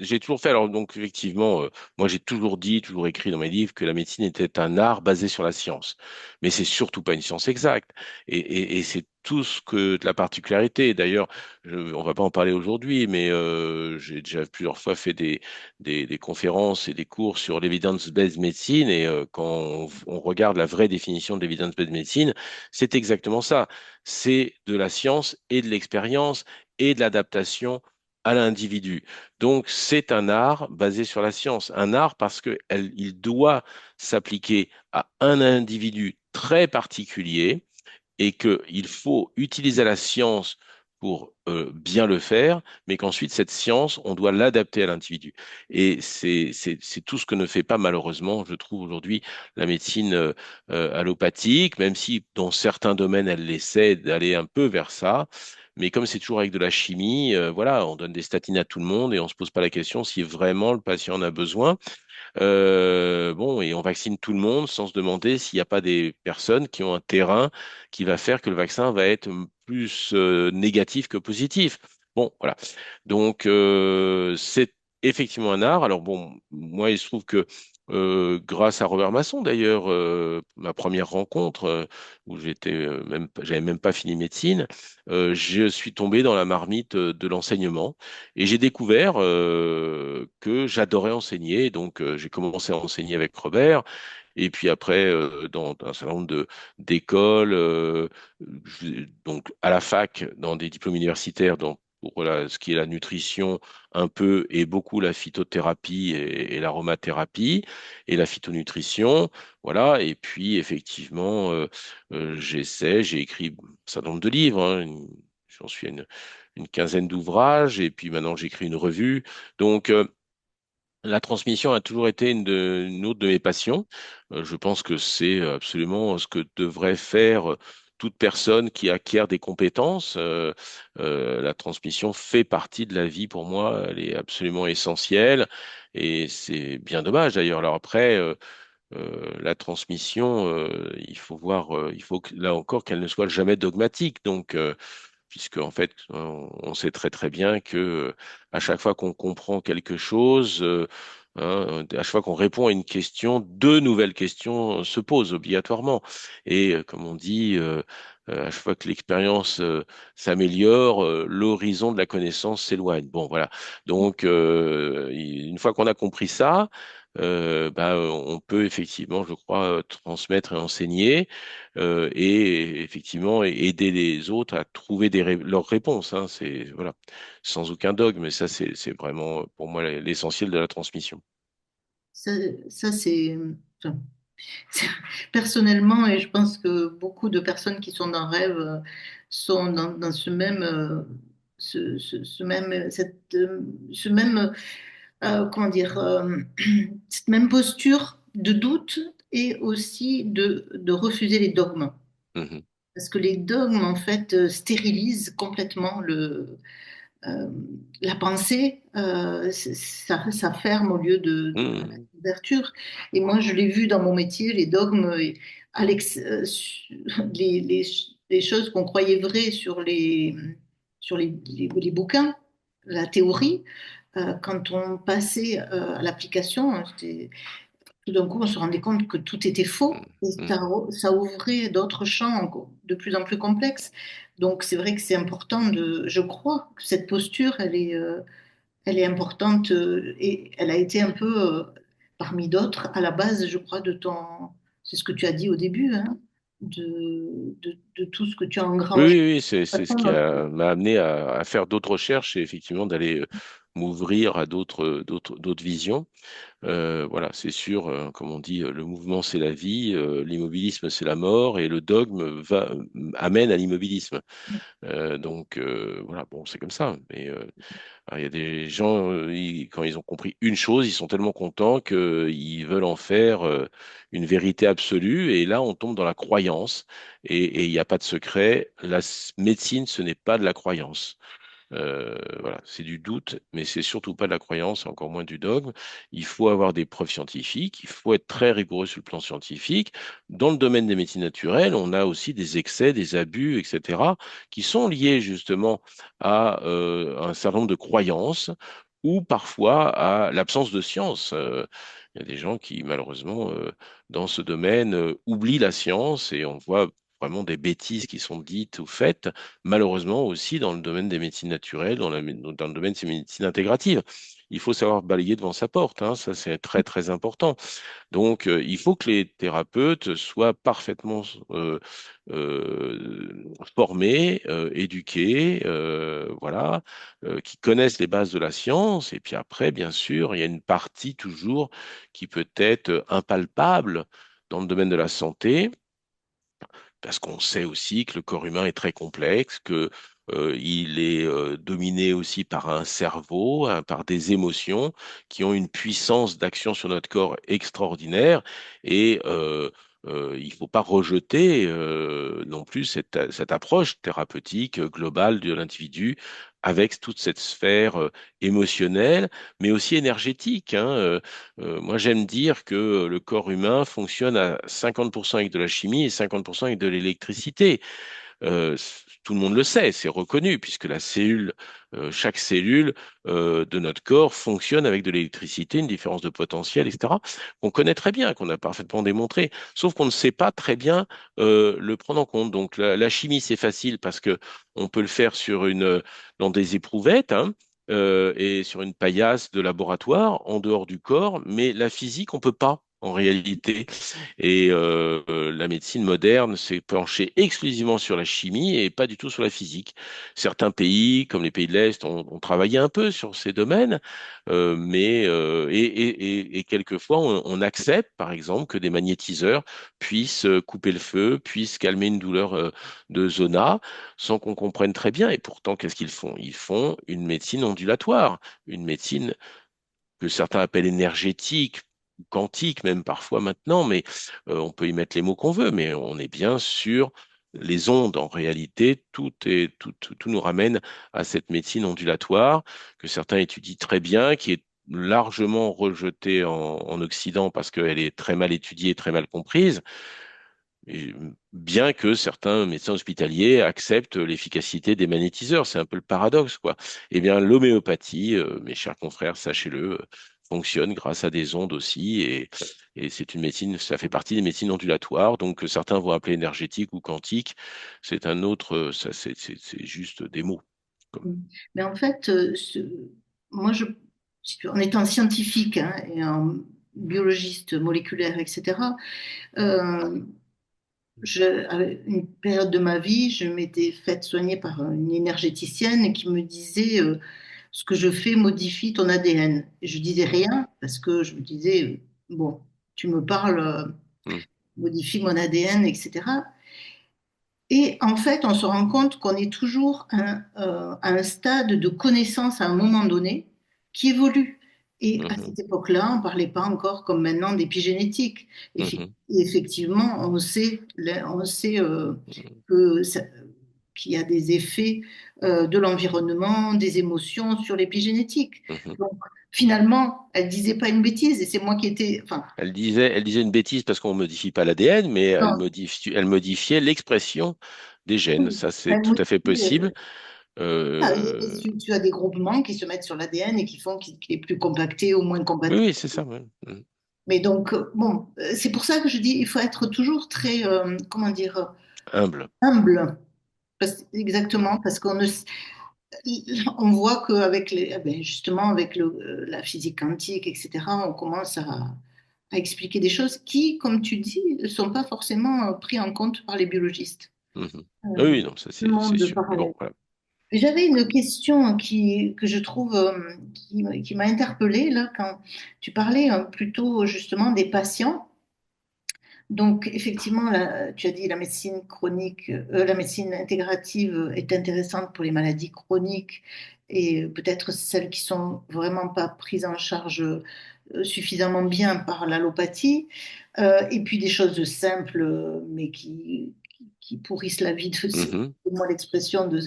j'ai toujours fait. Alors, donc, effectivement, moi, j'ai toujours dit, toujours écrit dans mes livres que la médecine était un art basé sur la science. Mais c'est surtout pas une science exacte. Et c'est tout ce que la particularité. D'ailleurs, on va pas en parler aujourd'hui, mais j'ai déjà plusieurs fois fait des conférences et des cours sur l'evidence-based medicine. Et quand on regarde la vraie définition de l'evidence-based medicine, c'est exactement ça. C'est de la science et de l'expérience et de l'adaptation à l'individu. Donc, c'est un art basé sur la science. Un art parce que il doit s'appliquer à un individu très particulier et qu'il faut utiliser la science pour bien le faire, mais qu'ensuite, cette science, on doit l'adapter à l'individu. Et c'est tout ce que ne fait pas, malheureusement, je trouve aujourd'hui, la médecine allopathique, même si dans certains domaines, elle essaie d'aller un peu vers ça. Mais comme c'est toujours avec de la chimie, voilà, on donne des statines à tout le monde et on se pose pas la question si vraiment le patient en a besoin. Bon, et on vaccine tout le monde sans se demander s'il n'y a pas des personnes qui ont un terrain qui va faire que le vaccin va être plus négatif que positif. Bon, voilà. Donc, c'est effectivement un art. Alors, bon, moi, il se trouve que grâce à Robert Masson, d'ailleurs, ma première rencontre, où j'avais même pas fini médecine, je suis tombé dans la marmite de l'enseignement. Et j'ai découvert que j'adorais enseigner, donc j'ai commencé à enseigner avec Robert, et puis après dans un certain nombre d'écoles, donc à la fac, dans des diplômes universitaires, donc pour voilà, ce qui est la nutrition un peu et beaucoup la phytothérapie et l'aromathérapie et la phytonutrition, voilà. Et puis effectivement, j'ai écrit un certain nombre de livres, hein, j'en suis à une quinzaine d'ouvrages, et puis maintenant j'écris une revue. Donc, la transmission a toujours été une autre de mes passions. Je pense que c'est absolument ce que devrait faire toute personne qui acquiert des compétences. La transmission fait partie de la vie pour moi. Elle est absolument essentielle. Et c'est bien dommage d'ailleurs. Alors après, la transmission, il faut voir, il faut là encore qu'elle ne soit jamais dogmatique. Donc, puisque en fait, on sait très très bien que à chaque fois qu'on comprend quelque chose, à chaque fois qu'on répond à une question, deux nouvelles questions se posent obligatoirement. Et comme on dit, à chaque fois que l'expérience s'améliore, l'horizon de la connaissance s'éloigne. Bon, voilà. Donc, une fois qu'on a compris ça, on peut effectivement, je crois, transmettre et enseigner et effectivement aider les autres à trouver leurs réponses. Hein, c'est voilà, sans aucun dogme, mais ça c'est vraiment pour moi l'essentiel de la transmission. ça, ça, enfin, c'est- personnellement, et je pense que beaucoup de personnes qui sont dans Rêve sont dans ce même, ce même, ce même, comment dire, cette même posture de doute et aussi de refuser les dogmes. Mhm. Parce que les dogmes, en fait, stérilisent complètement euh, la pensée, ça ferme au lieu de Mhm. l'ouverture. Et moi, je l'ai vu dans mon métier, les dogmes, et les choses qu'on croyait vraies sur les bouquins, la théorie, quand on passait à l'application, tout d'un coup, on se rendait compte que tout était faux et Mhm. ça ouvrait d'autres champs de plus en plus complexes. Donc, c'est vrai que c'est important je crois que cette posture, elle est importante et elle a été un peu, parmi d'autres, à la base, je crois, c'est ce que tu as dit au début, hein. de tout ce que tu as Oui, engrangé. oui, oui, c'est ce qui Façon, m'a amené à faire d'autres recherches et effectivement d'aller m'ouvrir à d'autres visions. Voilà, c'est sûr, comme on dit, le mouvement c'est la vie, l'immobilisme c'est la mort et le dogme amène à l'immobilisme. Voilà, bon, c'est comme ça. Mais alors, il y a des gens, quand ils ont compris une chose, ils sont tellement contents qu'ils veulent en faire une vérité absolue. Et là, on tombe dans la croyance. Et il n'y a pas de secret. Médecine, ce n'est pas de la croyance. Voilà, c'est du doute, mais c'est surtout pas de la croyance, encore moins du dogme. Il faut avoir des preuves scientifiques, il faut être très rigoureux sur le plan scientifique. Dans le domaine des médecines naturelles, on a aussi des excès, des abus, etc., qui sont liés justement à un certain nombre de croyances ou parfois à l'absence de science. Il y a des gens qui, malheureusement, dans ce domaine, oublient la science et on voit vraiment des bêtises qui sont dites ou faites malheureusement aussi dans le domaine des médecines naturelles, dans le domaine des médecines intégratives. Il faut savoir balayer devant sa porte, hein, ça c'est très très important. Donc il faut que les thérapeutes soient parfaitement formés, éduqués, voilà, qui connaissent les bases de la science. Et puis après, bien sûr, il y a une partie toujours qui peut être impalpable dans le domaine de la santé parce qu'on sait aussi que le corps humain est très complexe, que il est dominé aussi par un cerveau, hein, par des émotions qui ont une puissance d'action sur notre corps extraordinaire et il faut pas rejeter non plus cette approche thérapeutique globale de l'individu avec toute cette sphère émotionnelle, mais aussi énergétique, hein. Moi, j'aime dire que le corps humain fonctionne à 50% avec de la chimie et 50% avec de l'électricité. Tout le monde le sait, c'est reconnu, puisque chaque cellule de notre corps fonctionne avec de l'électricité, une différence de potentiel, etc., qu'on connaît très bien, qu'on a parfaitement démontré, sauf qu'on ne sait pas très bien le prendre en compte. Donc la chimie, c'est facile parce que on peut le faire dans des éprouvettes, hein, et sur une paillasse de laboratoire, en dehors du corps, mais la physique, on peut pas. En réalité, et la médecine moderne s'est penchée exclusivement sur la chimie et pas du tout sur la physique. Certains pays, comme les pays de l'Est, ont travaillé un peu sur ces domaines, et quelquefois on accepte, par exemple, que des magnétiseurs puissent couper le feu, puissent calmer une douleur de zona, sans qu'on comprenne très bien. Et pourtant, qu'est-ce qu'ils font? Ils font une médecine ondulatoire, une médecine que certains appellent énergétique, quantique même parfois maintenant, mais on peut y mettre les mots qu'on veut, mais on est bien sur les ondes. En réalité, tout nous ramène à cette médecine ondulatoire que certains étudient très bien, qui est largement rejetée en Occident parce qu'elle est très mal étudiée, très mal comprise, et bien que certains médecins hospitaliers acceptent l'efficacité des magnétiseurs. C'est un peu le paradoxe, quoi. Eh bien, l'homéopathie, mes chers confrères, sachez-le, fonctionne grâce à des ondes aussi, et c'est une médecine, ça fait partie des médecines ondulatoires, donc que certains vont appeler énergétique ou quantique, c'est un autre, ça, c'est juste des mots. mais en fait, moi, en étant scientifique hein, et en biologiste moléculaire, etc., euh, à une période de ma vie, je m'étais faite soigner par une énergéticienne qui me disait ce que je fais modifie ton ADN. Et je disais rien parce que je me disais, bon, tu me parles, Hmm, modifie mon ADN, etc. Et en fait, on se rend compte qu'on est toujours à un stade de connaissance à un moment donné qui évolue. Et à mhm, cette époque-là, on ne parlait pas encore comme maintenant d'épigénétique. mhm, Et effectivement, on sait mhm, que qu'il y a des effets de l'environnement, des émotions sur l'épigénétique. mhm. Donc, finalement, elle disait pas une bêtise et c'est moi qui étais. Enfin, Elle disait une bêtise parce qu'on modifie pas l'ADN, mais non, elle modifiait l'expression des gènes. oui, Ça, c'est elle tout à fait modifiait, possible. ah, Euh, tu as des groupements qui se mettent sur l'ADN et qui font qu'il est plus compacté ou moins Oui, compacté. oui, c'est ça. Ouais. Mm. Mais donc, bon, c'est pour ça que je dis, il faut être toujours très, comment dire, Humble. humble. Mm. Exactement, parce on voit qu'avec justement, avec la physique quantique, etc., on commence à expliquer des choses qui, comme tu dis, ne sont pas forcément pris en compte par les biologistes. Mhm. Euh, Oui, oui, non, ça le c'est monde sûr. Mais bon, parallèle. voilà. J'avais une question que je trouve qui m'a interpellée là quand tu parlais plus tôt justement des patients. Donc effectivement, tu as dit la médecine chronique, la médecine intégrative est intéressante pour les maladies chroniques et peut-être celles qui sont vraiment pas prises en charge suffisamment bien par l'allopathie. Et puis des choses simples mais qui pourrissent la vie Mhm. de moi l'expression de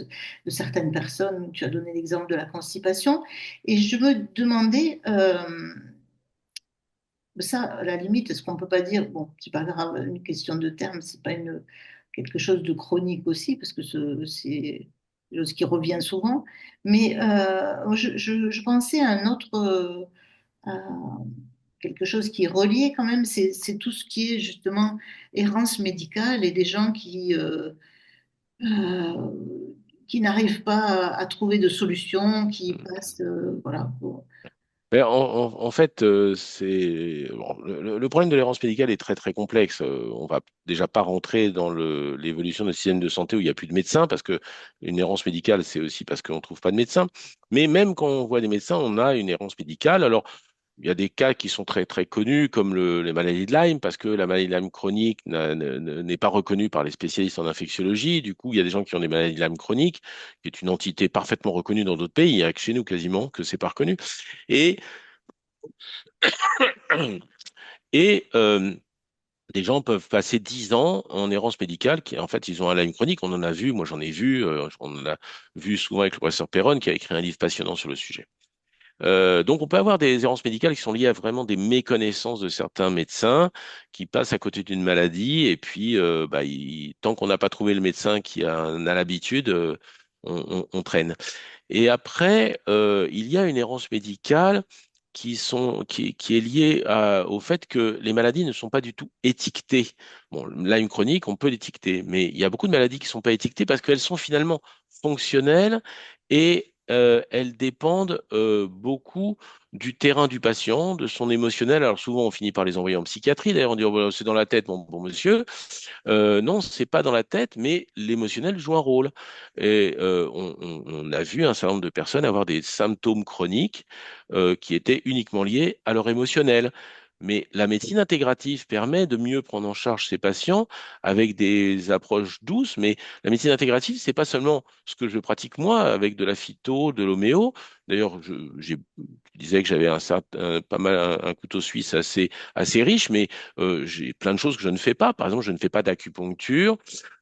certaines personnes. Tu as donné l'exemple de la constipation. Et je me demandais, ça, à la limite, est-ce qu'on peut pas dire, bon, c'est pas grave, une question de terme, c'est pas quelque chose de chronique aussi, parce que c'est quelque chose qui revient souvent. Mais je pensais à un autre, à quelque chose qui est relié quand même, c'est tout ce qui est justement errance médicale et des gens euh, qui n'arrivent pas à trouver de solution, qui passent, voilà. Bon. Mais en fait, c'est bon, le problème de l'errance médicale est très très complexe. On va déjà pas rentrer dans l'évolution de notre système de santé où il n'y a plus de médecins, parce que une errance médicale, c'est aussi parce qu'on trouve pas de médecins. Mais même quand on voit des médecins, on a une errance médicale. Alors, il y a des cas qui sont très très connus, comme les maladies de Lyme, parce que la maladie de Lyme chronique n'est pas reconnue par les spécialistes en infectiologie. Du coup, il y a des gens qui ont des maladies de Lyme chroniques, qui est une entité parfaitement reconnue dans d'autres pays. Il n'y a que chez nous quasiment que c'est pas reconnu. Et Et des gens peuvent passer 10 ans en errance médicale, qui en fait ils ont un Lyme chronique. On en a vu, moi j'en ai vu, on en a vu souvent avec le professeur Perron qui a écrit un livre passionnant sur le sujet. Donc on peut avoir des errances médicales qui sont liées à vraiment des méconnaissances de certains médecins qui passent à côté d'une maladie et puis tant qu'on n'a pas trouvé le médecin qui en a l'habitude, on traîne. Et après, il y a une errance médicale qui est liée au fait que les maladies ne sont pas du tout étiquetées. Bon, là, une chronique, on peut l'étiqueter, mais il y a beaucoup de maladies qui ne sont pas étiquetées parce qu'elles sont finalement fonctionnelles et elles dépendent beaucoup du terrain du patient, de son émotionnel. Alors souvent, on finit par les envoyer en psychiatrie. D'ailleurs, on dit, oh, bah, c'est dans la tête, mon bon monsieur. Non, c'est pas dans la tête, mais l'émotionnel joue un rôle. Et on a vu un certain nombre de personnes avoir des symptômes chroniques qui étaient uniquement liés à leur émotionnel. Mais la médecine intégrative permet de mieux prendre en charge ces patients avec des approches douces. Mais la médecine intégrative, c'est pas seulement ce que je pratique moi avec de la phyto, de l'homéo. D'ailleurs, je disais que j'avais pas mal un couteau suisse assez riche, mais j'ai plein de choses que je ne fais pas. Par exemple, je ne fais pas d'acupuncture.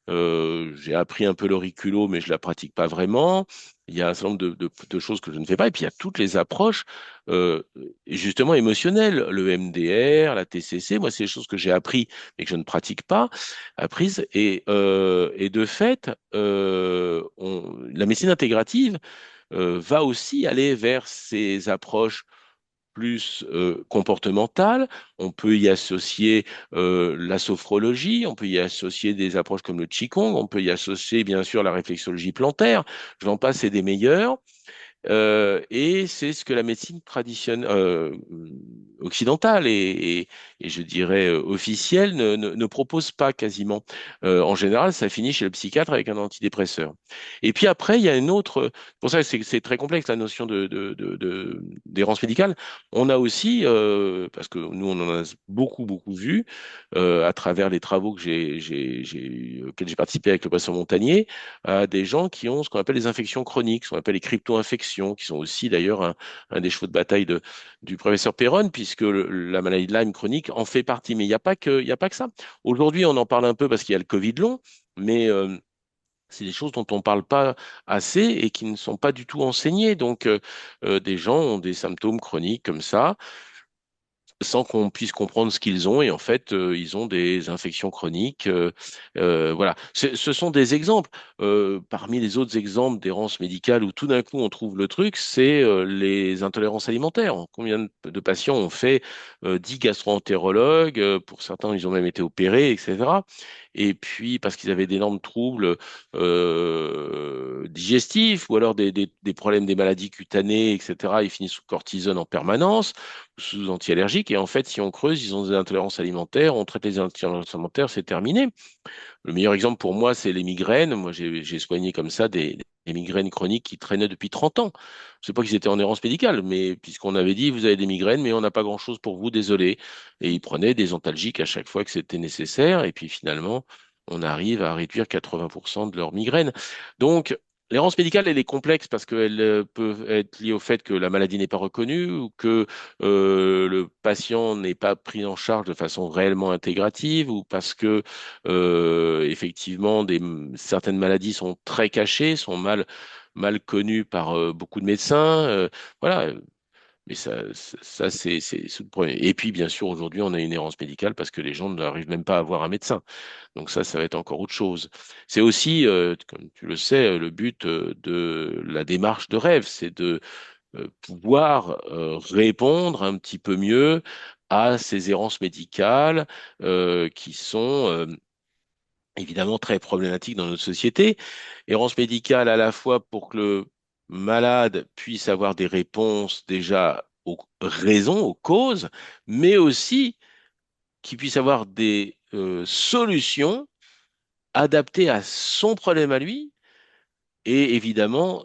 J'ai appris un peu l'auriculo, mais je la pratique pas vraiment. Il y a un certain nombre de choses que je ne fais pas. Et puis, il y a toutes les approches, euh, justement, émotionnelles. Le MDR, la TCC, moi, c'est des choses que j'ai appris et que je ne pratique pas, apprises. Et de fait, la médecine intégrative va aussi aller vers ces approches plus comportementale. On peut y associer la sophrologie, on peut y associer des approches comme le Qigong, on peut y associer bien sûr la réflexologie plantaire. Je vais en passer des meilleurs. Et c'est ce que la médecine traditionnelle, occidentale et je dirais officielle ne propose pas quasiment. En général, ça finit chez le psychiatre avec un antidépresseur. Et puis après, il y a une autre. Pour ça, c'est très complexe la notion d'errance médicale. On a aussi, parce que nous on en a beaucoup beaucoup vu à travers les travaux que auxquels j'ai participé avec le professeur Montagnier, à des gens qui ont ce qu'on appelle les infections chroniques, ce qu'on appelle les crypto-infections, qui sont aussi d'ailleurs un des chevaux de bataille du professeur Perron, puisque la maladie de Lyme chronique en fait partie. Mais il y a pas que ça. Aujourd'hui, on en parle un peu parce qu'il y a le Covid long, mais c'est des choses dont on ne parle pas assez et qui ne sont pas du tout enseignées. Donc, des gens ont des symptômes chroniques comme ça sans qu'on puisse comprendre ce qu'ils ont. Et en fait, ils ont des infections chroniques. Voilà. Ce sont des exemples. Parmi les autres exemples d'errance médicale où tout d'un coup on trouve le truc, c'est les intolérances alimentaires. Combien de patients ont fait 10 gastro-entérologues? Pour certains, ils ont même été opérés, etc. et puis parce qu'ils avaient d'énormes troubles digestifs ou alors des problèmes des maladies cutanées, etc. Ils finissent sous cortisone en permanence, sous anti-allergiques, et en fait, si on creuse, ils ont des intolérances alimentaires, on traite les intolérances alimentaires, c'est terminé. Le meilleur exemple pour moi, c'est les migraines. Moi, j'ai soigné comme ça des migraines chroniques qui traînaient depuis 30 ans. Je sais pas qu'ils étaient en errance médicale, mais puisqu'on avait dit, vous avez des migraines, mais on n'a pas grand-chose pour vous, désolé. Et ils prenaient des antalgiques à chaque fois que c'était nécessaire. Et puis finalement, on arrive à réduire 80% de leurs migraines. Donc, l'errance médicale, elle est complexe parce qu'elle peut être liée au fait que la maladie n'est pas reconnue ou que le patient n'est pas pris en charge de façon réellement intégrative ou parce que effectivement, certaines maladies sont très cachées, sont mal connues par beaucoup de médecins. Voilà. Mais ça c'est le premier. Et puis, bien sûr, aujourd'hui, on a une errance médicale parce que les gens n'arrivent même pas à avoir un médecin. Donc ça va être encore autre chose. C'est aussi, comme tu le sais, le but de la démarche de rêve, c'est de pouvoir répondre un petit peu mieux à ces errances médicales qui sont évidemment très problématique dans notre société. Errance médicale à la fois pour que le malade puisse avoir des réponses déjà aux raisons, aux causes, mais aussi qu'il puisse avoir des solutions adaptées à son problème à lui et évidemment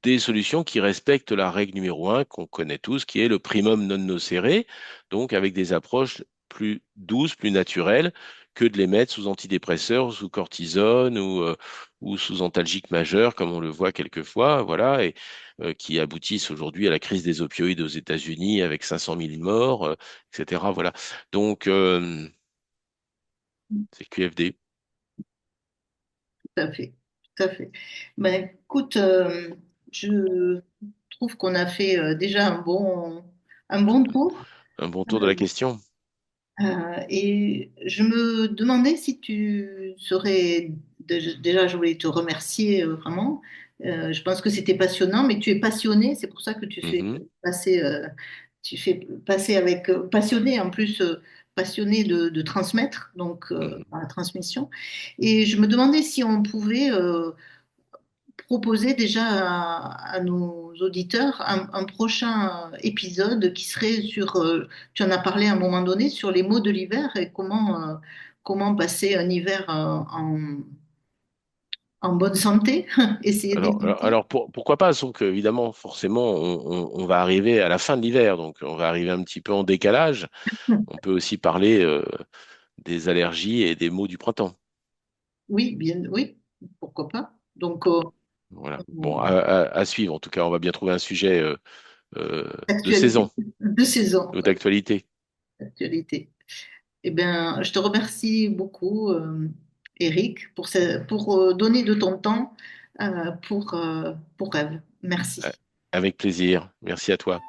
des solutions qui respectent la règle numéro un qu'on connaît tous, qui est le primum non nocere, donc avec des approches plus douces, plus naturelles, que de les mettre sous antidépresseurs, sous cortisone ou sous antalgiques majeurs, comme on le voit quelquefois, voilà, et qui aboutissent aujourd'hui à la crise des opioïdes aux États-Unis avec 500 000 morts, etc. Voilà. Donc, c'est QFD. Tout à fait, tout à fait. Ben, écoute, je trouve qu'on a fait déjà un bon tour. Un bon tour de la question. Et je me demandais si tu serais, déjà je voulais te remercier vraiment. Je pense que c'était passionnant, mais tu es passionné, c'est pour ça que Mhm. tu fais passer avec passionné en plus passionné de transmettre, donc Mhm. dans la transmission. Et je me demandais si on pouvait proposer déjà à nos auditeurs un prochain épisode qui serait sur, tu en as parlé à un moment donné, sur les maux de l'hiver et comment passer un hiver en bonne santé, essayer d'éviter. Pourquoi pas, sauf que évidemment, forcément, on va arriver à la fin de l'hiver, donc on va arriver un petit peu en décalage. On peut aussi parler des allergies et des maux du printemps. Oui, bien, oui, pourquoi pas. Donc, Voilà. Bon, on- à suivre. En tout cas, on va bien trouver un sujet de actualité saison de saison, ou d'actualité. actualité. Eh bien, je te remercie beaucoup, Eric, pour donner de ton temps pour Rêve. Euh, Merci. Avec plaisir. Merci à toi.